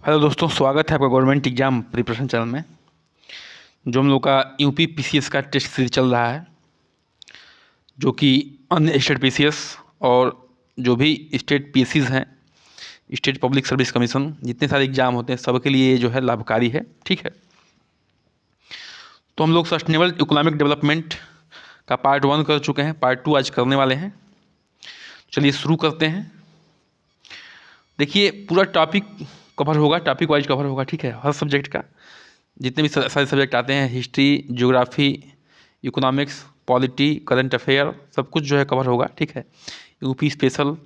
Hello दोस्तों, स्वागत है आपका गवर्नमेंट एग्जाम प्रिपरेशन चैनल में। जो हम लोग का यूपी पीसीएस का टेस्ट सीरीज चल रहा है, जो कि अन्य स्टेट पीसीएस और जो भी स्टेट पीसीज हैं, स्टेट पब्लिक सर्विस कमीशन, जितने सारे एग्जाम होते हैं सबके लिए ये जो है लाभकारी है। ठीक है, तो हम लोग सस्टेनेबल इकोनॉमिक डेवलपमेंट का पार्ट 1 कर चुके हैं, पार्ट 2 आज करने वाले हैं। चलिए शुरू करते हैं। देखिए, पूरा टॉपिक कवर होगा, टॉपिक वाइज कवर होगा। ठीक है, हर सब्जेक्ट का जितने भी सारे सब्जेक्ट आते हैं, history, geography, economics, polity, current affair, सब कुछ जो है कवर होगा। ठीक है, यूपी स्पेशल,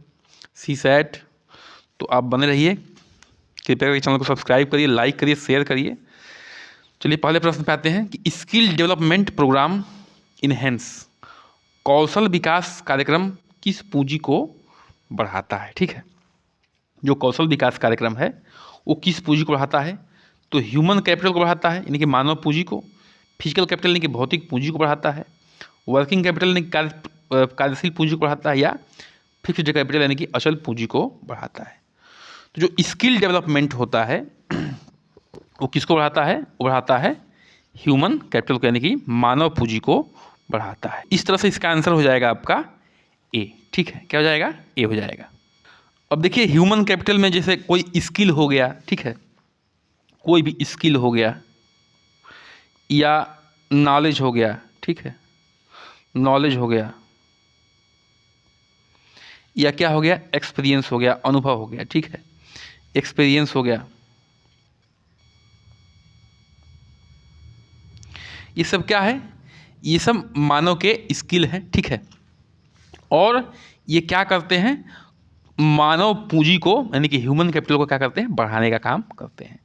सीसैट। तो आप बने रहिए, कृपया करके चैनल को सब्सक्राइब करिए, लाइक करिए, शेयर करिए। चलिए पहले प्रश्न पे आते हैं कि स्किल डेवलपमेंट प्रोग्राम इनहेंस, कौशल विकास कार्यक्रम किस पूंजी को बढ़ाता है। ठीक है, जो कौशल विकास कार्यक्रम है वो किस पूंजी को बढ़ाता है? तो ह्यूमन कैपिटल को बढ़ाता है, यानी कि मानव पूंजी को। फिजिकल कैपिटल यानी कि भौतिक पूंजी को बढ़ाता है। वर्किंग कैपिटल यानी कि कार्यशील पूंजी को बढ़ाता है, या फिक्स्ड कैपिटल यानी कि अचल पूंजी को बढ़ाता है। तो जो स्किल डेवलपमेंट होता है वो किसको बढ़ाता है? वो बढ़ाता है ह्यूमन कैपिटल को, यानी कि मानव पूंजी को बढ़ाता है। इस तरह से इसका आंसर हो जाएगा आपका ए। ठीक है, क्या हो जाएगा? ए हो जाएगा। अब देखिए, ह्यूमन कैपिटल में जैसे कोई स्किल हो गया, ठीक है, कोई भी स्किल हो गया या नॉलेज हो गया, ठीक है, नॉलेज हो गया, या क्या हो गया? एक्सपीरियंस हो गया, अनुभव हो गया। ठीक है, एक्सपीरियंस हो गया, ये सब क्या है? ये सब मानव के स्किल हैं। ठीक है, और ये क्या करते हैं? मानव पूंजी को, यानी कि ह्यूमन कैपिटल को क्या करते हैं? बढ़ाने का काम करते हैं।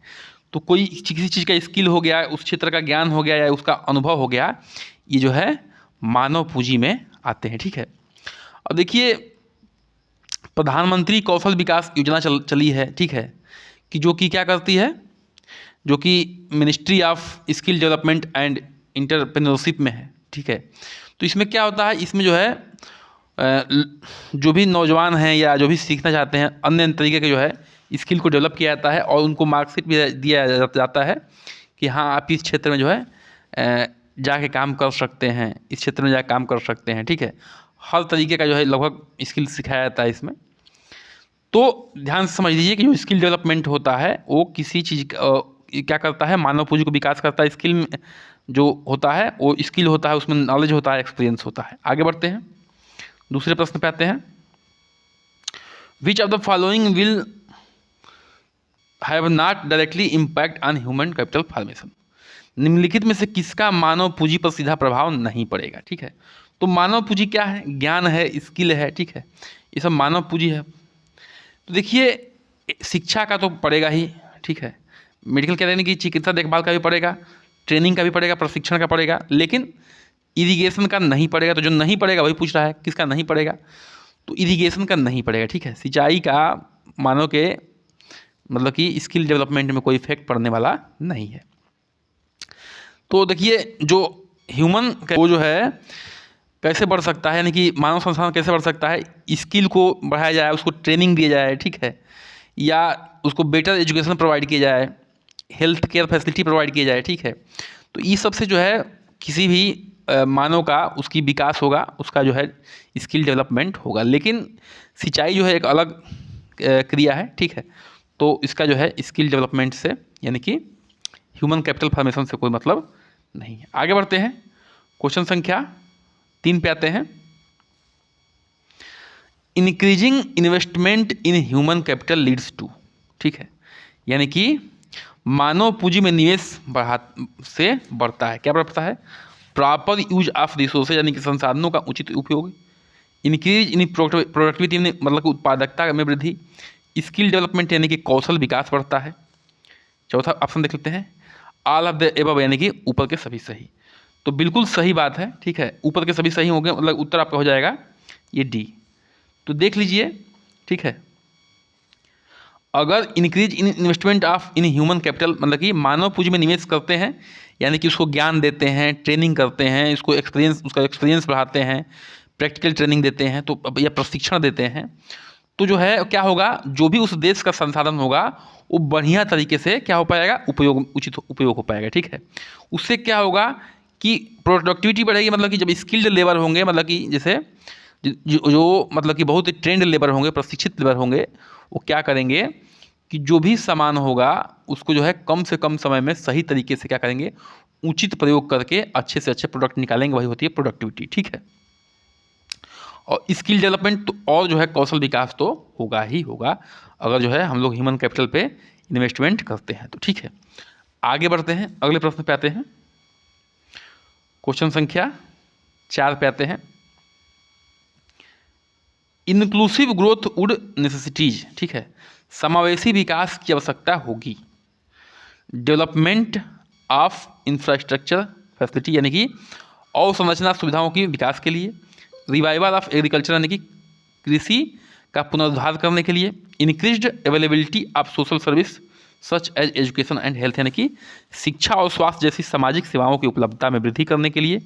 तो कोई किसी चीज़ का स्किल हो गया, उस क्षेत्र का ज्ञान हो गया, या उसका अनुभव हो गया, ये जो है मानव पूंजी में आते हैं। ठीक है, अब देखिए, प्रधानमंत्री कौशल विकास योजना चली है। ठीक है, कि जो कि क्या करती है? जो कि ministry of skill development and entrepreneurship में है। ठीक है, तो इसमें क्या होता है? इसमें जो है जो भी नौजवान हैं या जो भी सीखना चाहते हैं, अन्य तरीके के जो है स्किल को डेवलप किया जाता है, और उनको मार्कशीट भी दिया जाता है कि हाँ, आप इस क्षेत्र में जो है जाके काम कर सकते हैं, इस क्षेत्र में जाके काम कर सकते हैं। ठीक है, हर तरीके का जो है लगभग स्किल सिखाया जाता है इसमें। तो ध्यान से समझ लीजिए कि जो स्किल डेवलपमेंट होता है वो किसी चीज़ क्या करता है? मानव पूंजी को विकास करता है। स्किल जो होता है वो स्किल होता है, उसमें नॉलेज होता है, एक्सपीरियंस होता है। आगे बढ़ते हैं, दूसरे प्रश्न पे आते हैं। विच of the following will have not directly impact on human capital formation? निम्नलिखित में से किसका मानव पूंजी पर सीधा प्रभाव नहीं पड़ेगा? ठीक है, तो मानव पूंजी क्या है? ज्ञान है, स्किल है। ठीक है, ये सब मानव पूंजी है। तो देखिए, शिक्षा का तो पड़ेगा ही। ठीक है, मेडिकल कह रहे हैं कि चिकित्सा देखभाल का भी पड़ेगा, ट्रेनिंग का भी पड़ेगा, प्रशिक्षण का पड़ेगा, लेकिन इरिगेशन का नहीं पड़ेगा। तो जो नहीं पड़ेगा वही पूछ रहा है, किसका नहीं पड़ेगा? तो इरिगेशन का नहीं पड़ेगा। ठीक है, सिंचाई का मानव के मतलब कि स्किल डेवलपमेंट में कोई इफेक्ट पड़ने वाला नहीं है। तो देखिए, जो ह्यूमन वो जो है कैसे बढ़ सकता है, यानी कि मानव संसाधन कैसे बढ़ सकता है? स्किल को बढ़ाया जाए, उसको ट्रेनिंग दिया जाए। ठीक है, या उसको बेटर एजुकेशन प्रोवाइड किया जाए, हेल्थ केयर फैसिलिटी प्रोवाइड किया जाए। ठीक है, तो ये सब से जो है किसी भी मानव का उसकी विकास होगा, उसका जो है स्किल डेवलपमेंट होगा। लेकिन सिंचाई जो है एक अलग क्रिया है। ठीक है, तो इसका जो है स्किल डेवलपमेंट से, यानी कि ह्यूमन कैपिटल फॉर्मेशन से कोई मतलब नहीं है। आगे बढ़ते हैं, क्वेश्चन संख्या 3 पे आते हैं। Increasing investment in human capital leads to, ठीक है, यानी कि मानव पूंजी में निवेश से बढ़ता है। क्या बढ़ता है? प्रॉपर यूज ऑफ रिसोर्सेज, यानी कि संसाधनों का उचित उपयोग। इंक्रीज इन प्रोडक्टिविटी में मतलब कि उत्पादकता में वृद्धि। स्किल डेवलपमेंट यानी कि कौशल विकास बढ़ता है। चौथा ऑप्शन देख लेते हैं, ऑल ऑफ द एबव, यानी कि ऊपर के सभी सही। तो बिल्कुल सही बात है। ठीक है, ऊपर के सभी सही हो गए, मतलब उत्तर आपका हो जाएगा ये डी। तो देख लीजिए, ठीक है, अगर increase in investment of in human capital मतलब कि मानव पूंजी में निवेश करते हैं, यानी कि उसको ज्ञान देते हैं, ट्रेनिंग करते हैं, उसका एक्सपीरियंस बढ़ाते हैं, प्रैक्टिकल ट्रेनिंग देते हैं, तो या प्रशिक्षण देते हैं, तो जो है क्या होगा, जो भी उस देश का संसाधन होगा वो बढ़िया तरीके से क्या हो पाएगा, उचित उपयोग हो पाएगा। ठीक है, उससे क्या होगा कि प्रोडक्टिविटी बढ़ेगी, मतलब कि जब स्किल्ड लेबर होंगे, मतलब कि जैसे जो मतलब कि बहुत ही ट्रेंड लेबर होंगे, प्रशिक्षित लेबर होंगे, वो क्या करेंगे कि जो भी सामान होगा उसको जो है कम से कम समय में सही तरीके से क्या करेंगे, उचित प्रयोग करके अच्छे से अच्छे प्रोडक्ट निकालेंगे, वही होती है प्रोडक्टिविटी। ठीक है, और स्किल डेवलपमेंट तो और जो है कौशल विकास तो होगा ही होगा, अगर जो है हम लोग ह्यूमन कैपिटल पे इन्वेस्टमेंट करते हैं तो। ठीक है, आगे बढ़ते हैं, अगले प्रश्न पे आते हैं। क्वेश्चन संख्या 4 पे आते हैं। इंक्लूसिव ग्रोथ वुड नेसेसिटीज, ठीक है, समावेशी विकास की आवश्यकता होगी। डेवलपमेंट ऑफ इंफ्रास्ट्रक्चर फैसिलिटी यानी कि अवसंरचना सुविधाओं के विकास के लिए। रिवाइवल ऑफ एग्रीकल्चर यानी कि कृषि का पुनरुद्धार करने के लिए। Increased availability of social service such as education and health यानी कि शिक्षा और स्वास्थ्य जैसी सामाजिक सेवाओं की उपलब्धता में वृद्धि करने के लिए,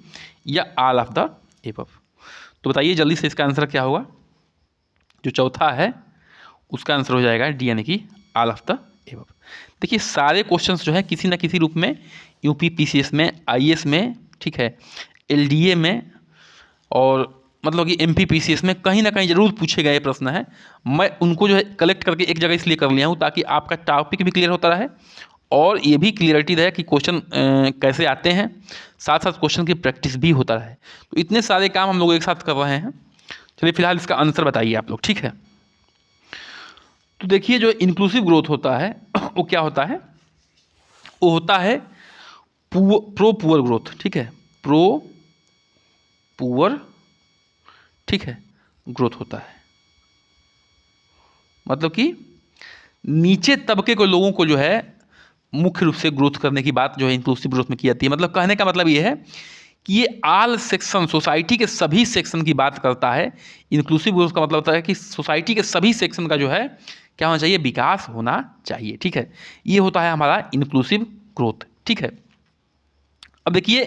या ऑल ऑफ द एबव। तो बताइए जल्दी से इसका आंसर क्या होगा। जो चौथा है उसका आंसर हो जाएगा डी यानी कि ऑल ऑफ द एबव। देखिए सारे क्वेश्चंस जो है किसी ना किसी रूप में यूपी पीसीएस में, आईएएस में, ठीक है, एलडीए में और मतलब कि एमपी पीसीएस में कहीं ना कहीं जरूर पूछे गए प्रश्न है। मैं उनको जो है कलेक्ट करके एक जगह इसलिए कर लिया हूँ ताकि आपका टॉपिक भी क्लियर होता रहे और ये भी क्लियरिटी रहे कि क्वेश्चन कैसे आते हैं, साथ साथ क्वेश्चन की प्रैक्टिस भी होता रहे। तो इतने सारे काम हम लोग एक साथ कर रहे हैं। चलिए फिलहाल इसका आंसर बताइए आप लोग। ठीक है, तो देखिए जो इंक्लूसिव ग्रोथ होता है वो क्या होता है, वो होता है प्रो पुअर ग्रोथ। ठीक है, प्रो पुअर, ठीक है, ग्रोथ होता है, मतलब कि नीचे तबके के लोगों को जो है मुख्य रूप से ग्रोथ करने की बात जो है इंक्लूसिव ग्रोथ में की जाती है। मतलब कहने का मतलब ये है कि ये ऑल सेक्शन, सोसाइटी के सभी सेक्शन की बात करता है। इंक्लूसिव ग्रोथ का मतलब होता है कि सोसाइटी के सभी सेक्शन का जो है क्या होना चाहिए, विकास होना चाहिए। ठीक है, ये होता है हमारा इंक्लूसिव ग्रोथ। ठीक है, अब देखिए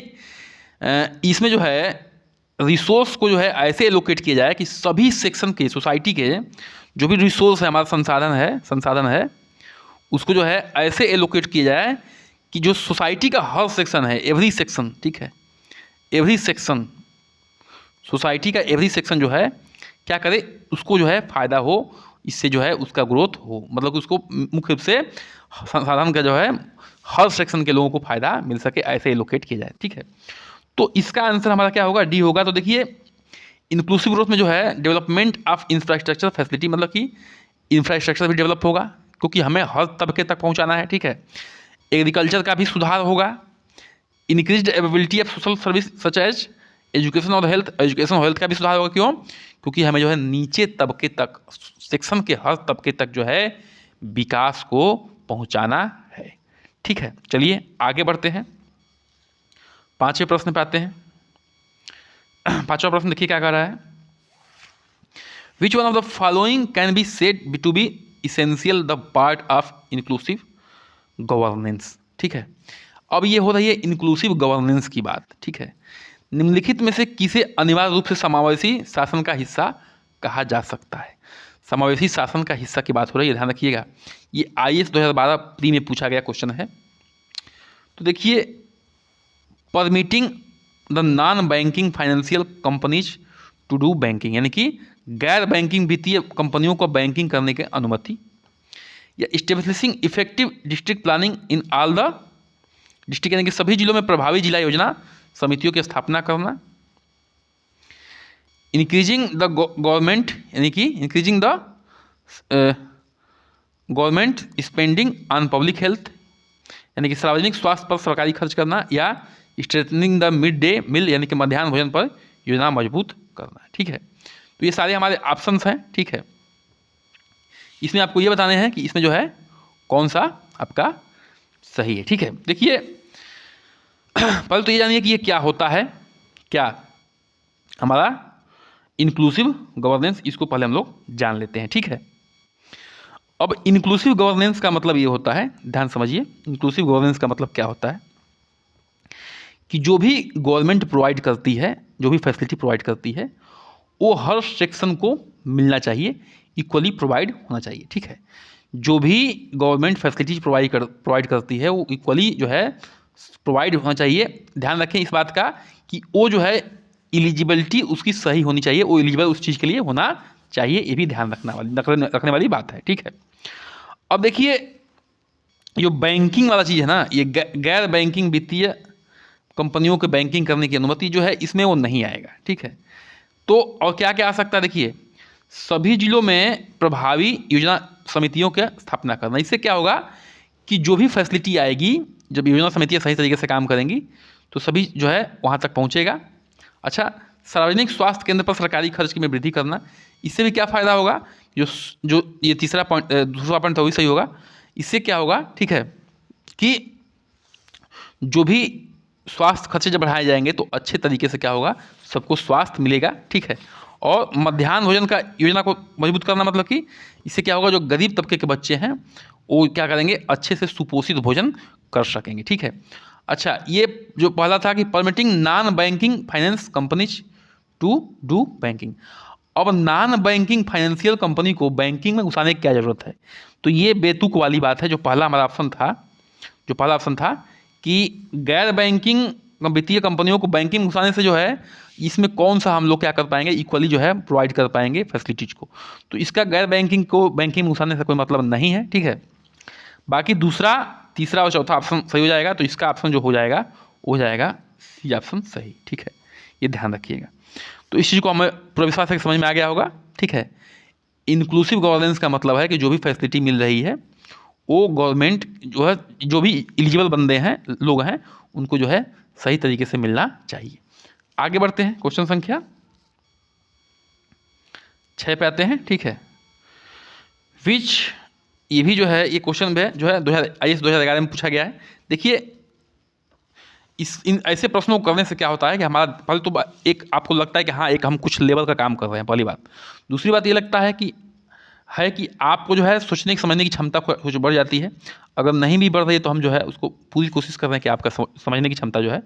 इसमें जो है रिसोर्स को जो है ऐसे एलोकेट किया जाए कि सभी सेक्शन के, सोसाइटी के जो भी रिसोर्स है, हमारा संसाधन है उसको जो है ऐसे एलोकेट किया जाए कि जो सोसाइटी का हर सेक्शन है, एवरी सेक्शन, ठीक है, एवरी सेक्शन, सोसाइटी का एवरी सेक्शन जो है क्या करे, उसको जो है फ़ायदा हो, इससे जो है उसका ग्रोथ हो, मतलब कि उसको मुख्य रूप से संसाधन का जो है हर सेक्शन के लोगों को फ़ायदा मिल सके, ऐसे एलोकेट किया जाए। ठीक है, तो इसका आंसर हमारा क्या होगा, डी होगा। तो देखिए इंक्लूसिव ग्रोथ में जो है डेवलपमेंट ऑफ इंफ्रास्ट्रक्चर फैसिलिटी, मतलब कि इंफ्रास्ट्रक्चर भी डेवलप होगा क्योंकि हमें हर तबके तक पहुंचाना है। ठीक है, एग्रीकल्चर का भी सुधार होगा। Increased availability of social service such as education और हेल्थ, एजुकेशन और हेल्थ का भी सुधार होगा। क्यों? क्योंकि हमें जो है नीचे तबके तक, सेक्शन के हर तबके तक जो है विकास को पहुंचाना है। ठीक है, चलिए आगे बढ़ते हैं, 5वें प्रश्न पे आते हैं। 5वां प्रश्न देखिए क्या कह रहा है, which one of the following can be said to be essential the part of inclusive governance. ठीक है, अब ये हो रही है इंक्लूसिव गवर्नेंस की बात। ठीक है, निम्नलिखित में से किसे अनिवार्य रूप से समावेशी शासन का हिस्सा कहा जा सकता है। समावेशी शासन का हिस्सा की बात हो रही है, ध्यान रखिएगा, ये आईएएस 2012 प्री में पूछा गया क्वेश्चन है। तो देखिए permitting the non banking financial companies to do banking, यानी कि गैर बैंकिंग वित्तीय कंपनियों को बैंकिंग करने की अनुमति, या establishing effective district planning in all the district, यानी कि सभी जिलों में प्रभावी जिला योजना समितियों की स्थापना करना, इंक्रीजिंग द गवर्नमेंट, यानी कि increasing the government spending on public health, यानी कि सार्वजनिक स्वास्थ्य पर सरकारी खर्च करना, या स्ट्रेथनिंग द मिड डे मील, यानी कि मध्याह्न भोजन पर योजना मजबूत करना। ठीक है, तो ये सारे हमारे ऑप्शंस हैं। ठीक है, इसमें आपको ये बताने हैं कि इसमें जो है कौन सा आपका सही है। ठीक है, देखिए पहले तो ये जानिए कि ये क्या होता है, क्या हमारा इंक्लूसिव गवर्नेंस, इसको पहले हम लोग जान लेते हैं। ठीक है, अब इंक्लूसिव गवर्नेंस का मतलब ये होता है, ध्यान समझिए, इंक्लूसिव गवर्नेंस का मतलब क्या होता है कि जो भी गवर्नमेंट प्रोवाइड करती है, जो भी फैसिलिटी प्रोवाइड करती है, वो हर सेक्शन को मिलना चाहिए, इक्वली प्रोवाइड होना चाहिए, ठीक है। जो भी गवर्नमेंट फैसिलिटीज प्रोवाइड करती है वो इक्वली जो है प्रोवाइड होना चाहिए। ध्यान रखें इस बात का कि वो जो है एलिजिबिलिटी उसकी सही होनी चाहिए, वो एलिजिबल उस चीज़ के लिए होना चाहिए, ये भी ध्यान रखने वाली बात है, ठीक है। अब देखिए जो बैंकिंग वाला चीज़ है ना, ये गैर बैंकिंग वित्तीय कंपनियों के बैंकिंग करने की अनुमति जो है इसमें वो नहीं आएगा, ठीक है। तो और क्या क्या आ सकता है, देखिए सभी जिलों में प्रभावी योजना समितियों की स्थापना करना। इससे क्या होगा कि जो भी फैसिलिटी आएगी, जब योजना समितियाँ सही तरीके से काम करेंगी तो सभी जो है वहाँ तक पहुँचेगा। अच्छा, सार्वजनिक स्वास्थ्य केंद्र पर सरकारी खर्च में वृद्धि करना, इससे भी क्या फ़ायदा होगा, जो ये तीसरा पॉइंट, दूसरा पॉइंट तो वही सही होगा। इससे क्या होगा, ठीक है, कि जो भी स्वास्थ्य खर्चे जब बढ़ाए जाएंगे तो अच्छे तरीके से क्या होगा, सबको स्वास्थ्य मिलेगा, ठीक है। और मध्याह्न भोजन का योजना को मजबूत करना, मतलब कि इससे क्या होगा, जो गरीब तबके के बच्चे हैं वो क्या करेंगे, अच्छे से सुपोषित भोजन कर सकेंगे, ठीक है। अच्छा, ये जो पहला था कि permitting non banking finance companies to do banking. अब नॉन बैंकिंग फाइनेंशियल कंपनी को बैंकिंग में घुसाने की क्या ज़रूरत है, तो ये बेतुक वाली बात है। जो पहला हमारा ऑप्शन था कि गैर बैंकिंग वित्तीय कंपनियों को बैंकिंग में घुसाने से जो है इसमें कौन सा हम लोग क्या कर पाएंगे, इक्वली जो है प्रोवाइड कर पाएंगे फैसिलिटीज़ को। तो इसका गैर बैंकिंग को बैंकिंग में घुसाने से कोई मतलब नहीं है, ठीक है। बाकी दूसरा, तीसरा और चौथा ऑप्शन सही हो जाएगा, तो इसका ऑप्शन जो हो जाएगा वो हो जाएगा सी ऑप्शन सही, ठीक है। ये ध्यान रखिएगा। तो इस चीज़ को हमें पूरा विश्वास है कि समझ में आ गया होगा, ठीक है। इंक्लूसिव गवर्नेंस का मतलब है कि जो भी फैसिलिटी मिल रही है वो गवर्नमेंट जो है, जो भी एलिजिबल बंदे हैं, लोग हैं, उनको जो है सही तरीके से मिलना चाहिए। आगे बढ़ते हैं, क्वेश्चन संख्या 6 पे आते हैं, ठीक है। विच, ये भी जो है, ये क्वेश्चन भी जो है IAS 2011 में पूछा गया है। देखिए इन ऐसे प्रश्नों को करने से क्या होता है कि हमारा पहले तो एक आपको लगता है कि हाँ, एक हम कुछ लेवल का काम कर रहे हैं, पहली बात। दूसरी बात ये लगता है कि आपको जो है सोचने की समझने की क्षमता कुछ बढ़ जाती है। अगर नहीं भी बढ़ रही है तो हम जो है उसको पूरी कोशिश कर रहे हैं कि आपका समझने की क्षमता जो है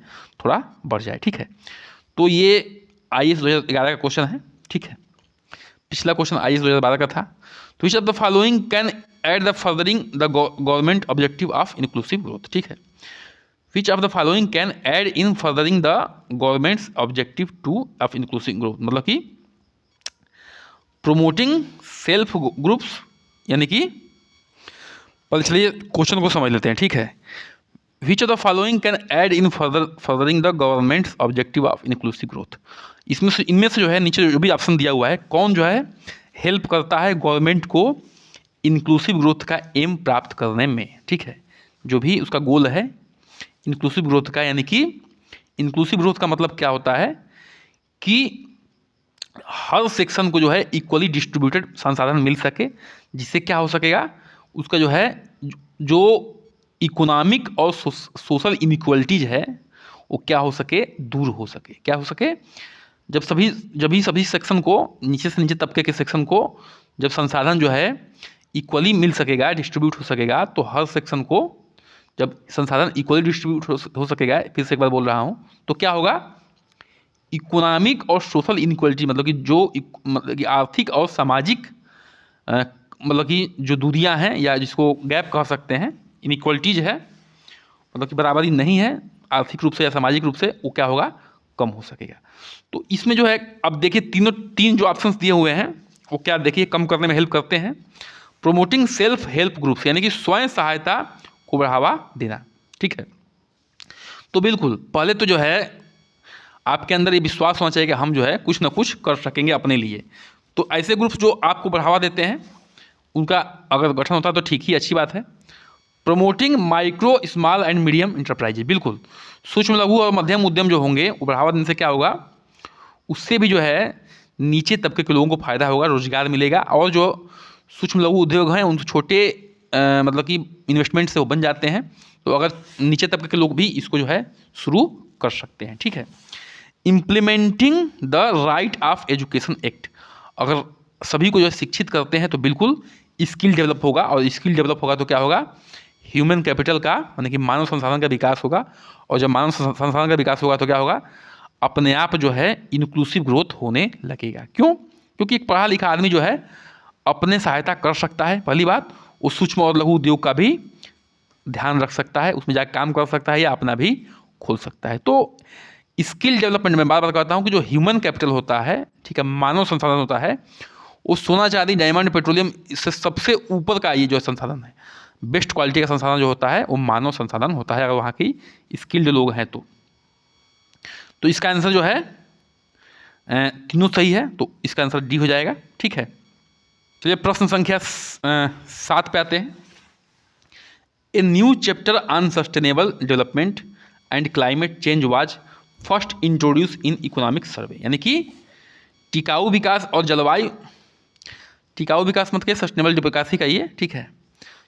थोड़ा बढ़ जाए, ठीक है। तो ये IAS 2011 का क्वेश्चन है, ठीक है। पिछला क्वेश्चन IAS 2012 का था। तो which of the following can aid the furthering the government objective of inclusive growth, ठीक है। Which of the following can aid in furthering the government's objective to of inclusive growth, मतलब कि promoting self groups, यानी कि पहले चलिए question को समझ लेते हैं, ठीक है। Which of the following can add in furthering the government's objective of inclusive growth. इनमें से जो है नीचे जो भी ऑप्शन दिया हुआ है, कौन जो है हेल्प करता है गवर्नमेंट को इंक्लूसिव ग्रोथ का एम प्राप्त करने में, ठीक है। जो भी उसका गोल है इंक्लूसिव ग्रोथ का, यानी कि इंक्लूसिव ग्रोथ का मतलब क्या होता है कि हर सेक्शन को जो है इक्वली डिस्ट्रीब्यूटेड संसाधन मिल सके, जिससे क्या हो सकेगा, उसका जो है जो इकोनॉमिक और सोशल इनइक्वलिटीज है वो क्या हो सके, दूर हो सके। क्या हो सके, जब सभी सेक्शन को, नीचे से नीचे तबके के सेक्शन को जब संसाधन जो है इक्वली मिल सकेगा, डिस्ट्रीब्यूट हो सकेगा, तो हर सेक्शन को जब संसाधन इक्वली डिस्ट्रीब्यूट हो सकेगा, फिर से एक बार बोल रहा हूँ, तो क्या होगा, इकोनॉमिक और सोशल इनइक्वलिटी, मतलब कि आर्थिक और सामाजिक मतलब कि जो दूरियां हैं या जिसको गैप कह सकते हैं, इनइक्वलिटीज है, मतलब कि बराबरी नहीं है आर्थिक रूप से या सामाजिक रूप से, वो क्या होगा, कम हो सकेगा। तो इसमें जो है, अब देखिए तीन जो ऑप्शंस दिए हुए हैं वो क्या, देखिए कम करने में हेल्प करते हैं। प्रोमोटिंग सेल्फ हेल्प ग्रुप्स, यानी कि स्वयं सहायता को बढ़ावा देना, ठीक है। तो बिल्कुल पहले तो जो है आपके अंदर ये विश्वास होना चाहिए कि हम जो है कुछ ना कुछ कर सकेंगे अपने लिए। तो ऐसे ग्रुप्स जो आपको बढ़ावा देते हैं उनका अगर गठन होता है तो ठीक ही, अच्छी बात है। Promoting micro small and medium enterprises, बिल्कुल सूक्ष्म लघु और मध्यम उद्यम जो होंगे वो बढ़ावा देने से क्या होगा, उससे भी जो है नीचे तबके के लोगों को फायदा होगा, रोजगार मिलेगा। और जो सूक्ष्म लघु उद्योग हैं उन छोटे मतलब कि इन्वेस्टमेंट से वो बन जाते हैं, तो अगर नीचे तबके के लोग भी इसको जो है शुरू कर सकते हैं, ठीक है। Implementing the right of education act, अगर सभी को जो है शिक्षित करते हैं तो बिल्कुल स्किल डेवलप होगा, और स्किल डेवलप होगा तो क्या होगा, ह्यूमन कैपिटल का, यानी कि मानव संसाधन का विकास होगा। और जब मानव संसाधन का विकास होगा तो क्या होगा, अपने आप जो है इंक्लूसिव ग्रोथ होने लगेगा। क्यों? क्योंकि एक पढ़ा लिखा आदमी जो है अपने सहायता कर सकता है, पहली बात। वो सूक्ष्म और लघु उद्योग का भी ध्यान रख सकता है, उसमें जाकर काम कर सकता है या अपना भी खोल सकता है। तो स्किल डेवलपमेंट में बार बार कहता हूँ कि जो ह्यूमन कैपिटल होता है, ठीक है, मानव संसाधन होता है, वो सोना चांदी डायमंड पेट्रोलियम इससे सबसे ऊपर का ये जो संसाधन है, बेस्ट क्वालिटी का संसाधन जो होता है वो मानव संसाधन होता है, अगर वहाँ की स्किल्ड लोग हैं तो इसका आंसर जो है तीनों सही है, तो इसका आंसर डी हो जाएगा। ठीक है, चलिए प्रश्न संख्या 7 पे आते हैं। A new chapter on sustainable development and climate change was first introduce in economic survey, यानी कि टिकाऊ विकास और जलवायु, टिकाऊ विकास मत कहिए, सस्टेनेबल विकास ही कहिए, ठीक है,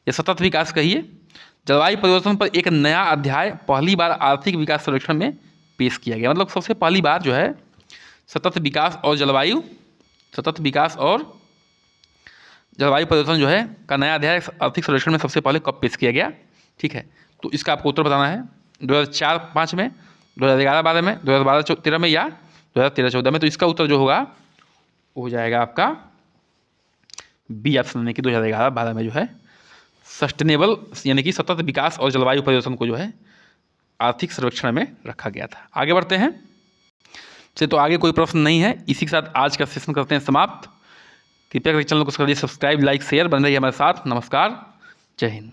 या सतत विकास कहिए। जलवायु परिवर्तन पर एक नया अध्याय पहली बार आर्थिक विकास सर्वेक्षण में पेश किया गया। मतलब सबसे पहली बार जो है सतत विकास और जलवायु परिवर्तन जो है का नया अध्याय आर्थिक सर्वेक्षण में सबसे पहले कब पेश किया गया। ठीक है, तो इसका आपको उत्तर बताना है 2004-05 में, 2011-12 में, 2012-13 में या 2013-14 में। तो इसका उत्तर जो होगा वो हो जाएगा आपका बी ऑप्शन, यानी कि 2011-12 में जो है सस्टेनेबल यानी कि सतत विकास और जलवायु परिवर्तन को जो है आर्थिक सर्वेक्षण में रखा गया था। आगे बढ़ते हैं। चलिए, तो आगे कोई प्रश्न नहीं है, इसी के साथ आज का सेशन करते हैं समाप्त। कृपया करके चैनल को करिए सब्सक्राइब, लाइक, शेयर, बन रहिए हमारे साथ। नमस्कार, जय हिंद।